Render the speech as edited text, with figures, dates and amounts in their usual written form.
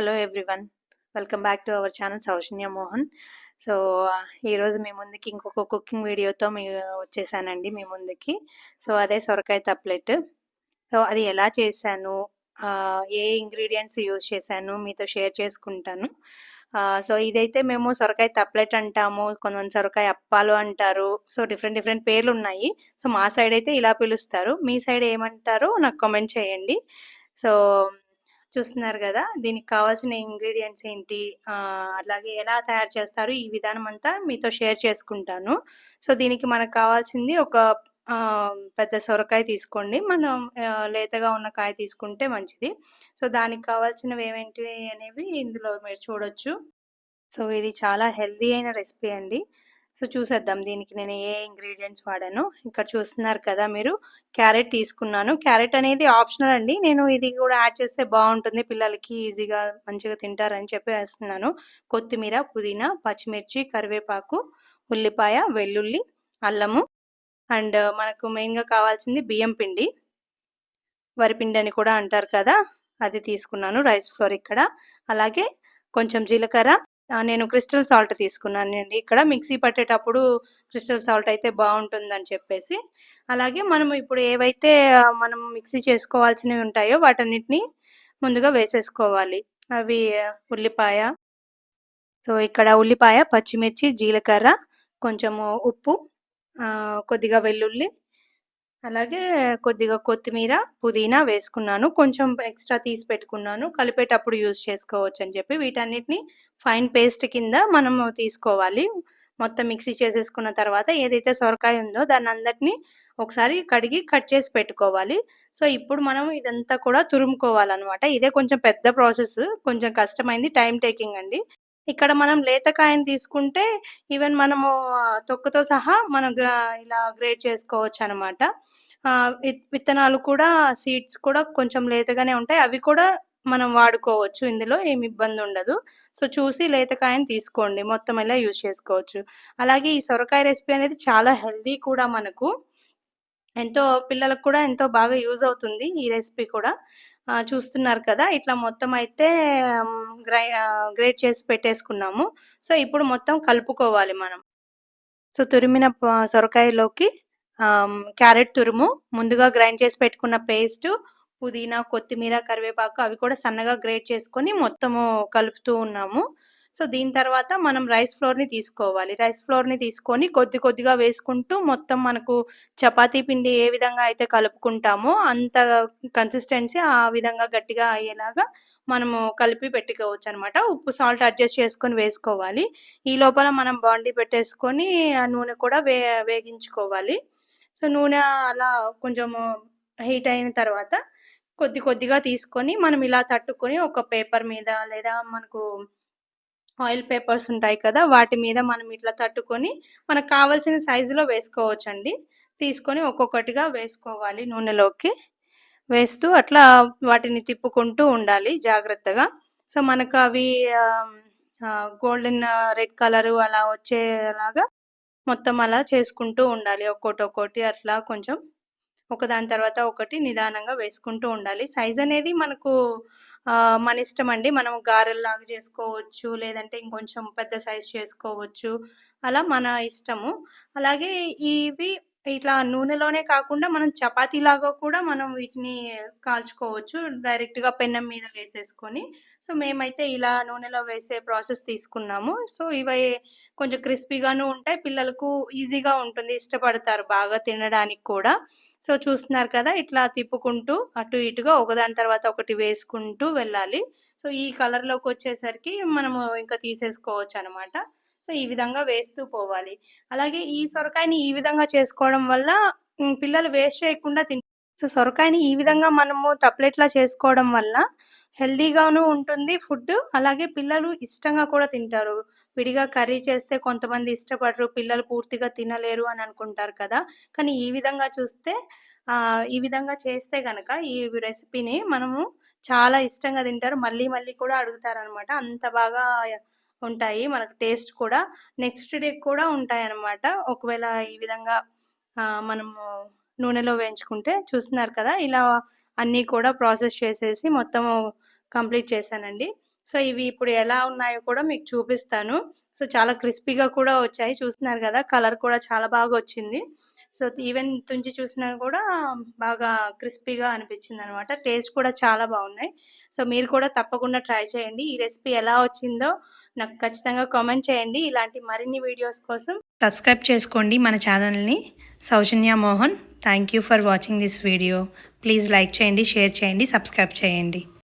Hello everyone. Welcome back to our channel Soujanya Mohan. So ఈరోజు మీ ముందుకి ఇంకొక కుకింగ్ వీడియోతో వచ్చేసానండి మీ ముందుకి. సో అదే సొరకాయ తప్లెట్. సో అది ఎలా చేశాను, ఏ ఇంగ్రీడియంట్స్ యూజ్ చేశాను మీతో షేర్ చేసుకుంటాను. సో ఇదైతే మేము సొరకాయ తప్లెట్ అంటాము, కొంతమంది సొరకాయ అప్పాలు అంటారు. సో డిఫరెంట్ డిఫరెంట్ పేర్లు ఉన్నాయి. సో మా సైడ్ అయితే ఇలా పిలుస్తారు, మీ సైడ్ ఏమంటారో నాకు కామెంట్ చేయండి. సో చూస్తున్నారు కదా, దీనికి కావాల్సిన ఇంగ్రీడియంట్స్ ఏంటి, అలాగే ఎలా తయారు చేస్తారు, ఈ విధానం అంతా మీతో షేర్ చేసుకుంటాను. సో దీనికి మనకు కావాల్సింది ఒక పెద్ద సొరకాయ తీసుకోండి. మనం లేతగా ఉన్న కాయ తీసుకుంటే మంచిది. సో దానికి కావాల్సినవి ఏమేంటి అనేవి ఇందులో మీరు చూడొచ్చు. సో ఇది చాలా హెల్దీ అయిన రెసిపీ అండి. సో చూసేద్దాం దీనికి నేను ఏ ఇంగ్రీడియంట్స్ వాడాను. ఇక్కడ చూస్తున్నారు కదా మీరు, క్యారెట్ తీసుకున్నాను. క్యారెట్ అనేది ఆప్షనల్ అండి, నేను ఇది కూడా యాడ్ చేస్తే బాగుంటుంది, పిల్లలకి ఈజీగా మంచిగా తింటారని చెప్పి వేస్తున్నాను. కొత్తిమీర, పుదీనా, పచ్చిమిర్చి, కరివేపాకు, ఉల్లిపాయ, వెల్లుల్లి, అల్లము, అండ్ మనకు మెయిన్గా కావాల్సింది బియ్యం పిండి, వరిపిండి అని కూడా అంటారు కదా, అది తీసుకున్నాను. రైస్ ఫ్లోర్ ఇక్కడ, అలాగే కొంచెం జీలకర్ర, నేను క్రిస్టల్ సాల్ట్ తీసుకున్నాను అండి. ఇక్కడ మిక్సీ పట్టేటప్పుడు క్రిస్టల్ సాల్ట్ అయితే బాగుంటుందని చెప్పేసి. అలాగే మనం ఇప్పుడు ఏవైతే మనం మిక్సీ చేసుకోవాల్సినవి ఉంటాయో వాటన్నిటిని ముందుగా వేసేసుకోవాలి. అవి ఉల్లిపాయ, సో ఇక్కడ ఉల్లిపాయ, పచ్చిమిర్చి, జీలకర్ర, కొంచెము ఉప్పు, కొద్దిగా వెల్లుల్లి, అలాగే కొద్దిగా కొత్తిమీర, పుదీనా వేసుకున్నాను. కొంచెం ఎక్స్ట్రా తీసి పెట్టుకున్నాను, కలిపేటప్పుడు యూజ్ చేసుకోవచ్చు అని చెప్పి. వీటన్నిటిని ఫైన్ పేస్ట్ కింద మనము తీసుకోవాలి. మొత్తం మిక్సీ చేసేసుకున్న తర్వాత ఏదైతే సొరకాయ ఉందో దాన్ని అందరినీ ఒకసారి కడిగి కట్ చేసి పెట్టుకోవాలి. సో ఇప్పుడు మనం ఇదంతా కూడా తురుముకోవాలన్నమాట. ఇదే కొంచెం పెద్ద ప్రాసెస్, కొంచెం కష్టమైంది, టైం టేకింగ్ అండి. ఇక్కడ మనం లేత కాయని తీసుకుంటే ఈవెన్ మనము తొక్కతో సహా మనం ఇలా గ్రేట్ చేసుకోవచ్చు అనమాట. విత్తనాలు కూడా, సీడ్స్ కూడా కొంచెం లేతగానే ఉంటాయి, అవి కూడా మనం వాడుకోవచ్చు, ఇందులో ఏమి ఇబ్బంది ఉండదు. సో చూసి లేత కాయని తీసుకోండి, మొత్తం ఇలా యూజ్ చేసుకోవచ్చు. అలాగే ఈ సొరకాయ రెసిపీ అనేది చాలా హెల్దీ కూడా, మనకు ఎంతో పిల్లలకు కూడా ఎంతో బాగా యూజ్ అవుతుంది ఈ రెసిపీ కూడా. చూస్తున్నారు కదా, ఇట్లా మొత్తం అయితే గ్రేట్ చేసి పెట్టేసుకున్నాము. సో ఇప్పుడు మొత్తం కలుపుకోవాలి మనం. సో తురిమిన సొరకాయలోకి క్యారెట్ తురుము, ముందుగా గ్రైండ్ చేసి పెట్టుకున్న పేస్ట్, పుదీనా, కొత్తిమీర, కరివేపాకు అవి కూడా సన్నగా గ్రేట్ చేసుకొని మొత్తము కలుపుతూ ఉన్నాము. సో దీని తర్వాత మనం రైస్ ఫ్లోర్ని తీసుకోవాలి. రైస్ ఫ్లోర్ని తీసుకొని కొద్ది కొద్దిగా వేసుకుంటూ మొత్తం మనకు చపాతీ పిండి ఏ విధంగా అయితే కలుపుకుంటామో అంత కన్సిస్టెన్సీ ఆ విధంగా గట్టిగా అయ్యేలాగా మనము కలిపి పెట్టుకోవచ్చు అనమాట. ఉప్పు, సాల్ట్ అడ్జస్ట్ చేసుకొని వేసుకోవాలి. ఈ లోపల మనం బాండీ పెట్టేసుకొని ఆ నూనె కూడా వేగించుకోవాలి. సో నూనె అలా కొంచెము హీట్ అయిన తర్వాత కొద్ది కొద్దిగా తీసుకొని మనం ఇలా తట్టుకొని ఒక పేపర్ మీద, లేదా మనకు ఆయిల్ పేపర్స్ ఉంటాయి కదా, వాటి మీద మనం ఇట్లా తట్టుకొని మనకు కావాల్సిన సైజులో వేసుకోవచ్చండి. తీసుకొని ఒక్కొక్కటిగా వేసుకోవాలి నూనెలోకి. వేస్తూ అట్లా వాటిని తిప్పుకుంటూ ఉండాలి జాగ్రత్తగా. సో మనకు అవి గోల్డెన్ రెడ్ కలరు అలా వచ్చేలాగా మొత్తం అలా చేసుకుంటూ ఉండాలి. ఒక్కోటి అట్లా కొంచెం ఒకదాని తర్వాత ఒకటి నిదానంగా వేసుకుంటూ ఉండాలి. సైజ్ అనేది మనకు మన ఇష్టం అండి. మనం గారెల్లాగా చేసుకోవచ్చు, లేదంటే ఇంకొంచెం పెద్ద సైజ్ చేసుకోవచ్చు, అలా మన ఇష్టము. అలాగే ఇవి ఇట్లా నూనెలోనే కాకుండా మనం చపాతీలాగా కూడా మనం వీటిని కాల్చుకోవచ్చు, డైరెక్ట్‌గా పెనం మీద వేసేసుకొని. సో మేమైతే ఇలా నూనెలో వేసే ప్రాసెస్ తీసుకున్నాము. సో ఇవి కొంచెం క్రిస్పీగాను ఉంటాయి, పిల్లలకు ఈజీగా ఉంటుంది, ఇష్టపడతారు బాగా తినడానికి కూడా. సో చూస్తున్నారు కదా, ఇట్లా తిప్పుకుంటూ అటు ఇటుగా ఒకదాని తర్వాత ఒకటి వేసుకుంటూ వెళ్ళాలి. సో ఈ కలర్‌లోకి వచ్చేసరికి మనము ఇంకా తీసేసుకోవచ్చు అనమాట. సో ఈ విధంగా వేస్తూ పోవాలి. అలాగే ఈ సొరకాయని ఈ విధంగా చేసుకోవడం వల్ల పిల్లలు వేస్ట్ చేయకుండా సో సొరకాయని ఈ విధంగా మనము తప్లెట్లా చేసుకోవడం వల్ల హెల్తీగాను ఉంటుంది ఫుడ్, అలాగే పిల్లలు ఇష్టంగా కూడా తింటారు. విడిగా కర్రీ చేస్తే కొంతమంది ఇష్టపడరు, పిల్లలు పూర్తిగా తినలేరు అని అనుకుంటారు కదా. కానీ ఈ విధంగా చూస్తే ఈ విధంగా చేస్తే గనక ఈ రెసిపీని మనము చాలా ఇష్టంగా తింటారు, మళ్ళీ మళ్ళీ కూడా అడుగుతారనమాట. అంత బాగా ఉంటాయి మనకు, టేస్ట్ కూడా నెక్స్ట్ డే కూడా ఉంటాయన్నమాట ఒకవేళ ఈ విధంగా మనము నూనెలో వేయించుకుంటే. చూస్తున్నారు కదా, ఇలా అన్నీ కూడా ప్రాసెస్ చేసేసి మొత్తము కంప్లీట్ చేశానండి. సో, ఇవి ఇప్పుడు ఎలా ఉన్నాయో కూడా మీకు చూపిస్తాను. సో, చాలా క్రిస్పీగా కూడా వచ్చాయి. చూస్తున్నారు గదా! కలర్ కూడా చాలా బాగొచ్చింది. సో, ఈవెన్ తుంచి చూసినా కూడా బాగా క్రిస్పీగా అనిపించిందనమాట. టేస్ట్ కూడా చాలా బాగున్నాయి. సో, మీరు కూడా తప్పకుండా ట్రై చేయండి. ఈ రెసిపీ ఎలా వచ్చిందో నాకు ఖచ్చితంగా కామెంట్ చేయండి. ఇలాంటి మరిన్ని వీడియోస్ కోసం సబ్స్క్రైబ్ చేసుకోండి మన ఛానల్‌ని. Soujanya Mohan. Thank you for watching this video. Please like చేయండి, షేర్ చేయండి, సబ్స్క్రైబ్ చేయండి.